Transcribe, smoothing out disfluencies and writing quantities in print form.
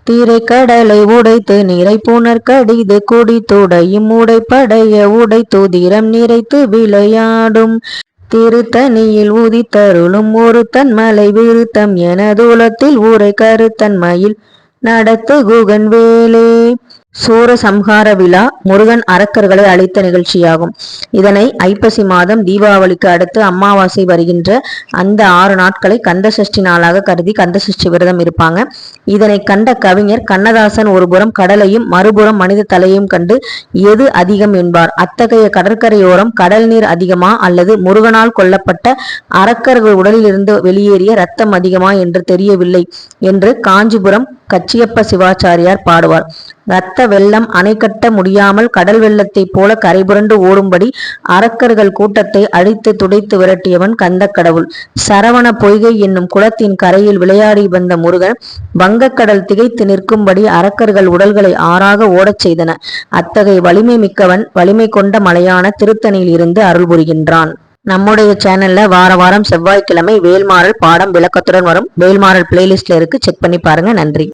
தீரை கடலை உடைத்து நீரை புனர் கடிது குடி துடையும் உடைப்படைய உடை துதிரம் நிறைத்து விளையாடும் திருத்தணியில் உதித்தருளும் ஒருத்தன் மலை விருத்தம் எனதுலத்தில் ஊரை கருத்தன்மையில் நடத்து குகன் வேலே. சூரசம்ஹார விழா முருகன் அரக்கர்களை அழித்த நிகழ்ச்சியாகும். இதனை ஐப்பசி மாதம் தீபாவளிக்கு அடுத்து அமாவாசை வருகின்ற அந்த 6 நாட்களை கந்தசஷ்டி நாளாக கருதி கந்தசஷ்டி விரதம் இருப்பாங்க. இதனை கண்ட கவிஞர் கண்ணதாசன் ஒருபுறம் கடலையும் மறுபுறம் மனித தலையையும் கண்டு எது அதிகம் என்பார். அத்தகைய கடற்கரையோரம் கடல் நீர் அதிகமா அல்லது முருகனால் கொல்லப்பட்ட அரக்கர்கள் உடலில் இருந்து வெளியேறிய இரத்தம் அதிகமா என்று தெரியவில்லை என்று காஞ்சிபுரம் கச்சியப்ப சிவாச்சாரியார் பாடுவார். இரத்த வெள்ளம் அணை கட்ட முடியாமல் கடல் வெள்ளத்தைப் போல கரைபுரண்டு ஓடும்படி அரக்கர்கள் கூட்டத்தை அழித்து துடைத்து விரட்டியவன் கந்தக்கடவுள். சரவண பொய்கை என்னும் குளத்தின் கரையில் விளையாடி வந்த முருகன் வங்கக்கடல் திகைத்து நிற்கும்படி அரக்கர்கள் உடல்களை ஆறாக ஓடச் செய்தன. அத்தகைய வலிமை மிக்கவன் வலிமை கொண்ட மலையான திருத்தணியில் இருந்து அருள் புரிகின்றான். நம்முடைய சேனல்ல வார வாரம் செவ்வாய்க்கிழமை வேல்மாறல் பாடம் விளக்கத்துடன் வரும். வேல்மாறல் பிளேலிஸ்ட்ல இருக்கு, செக் பண்ணி பாருங்க. நன்றி.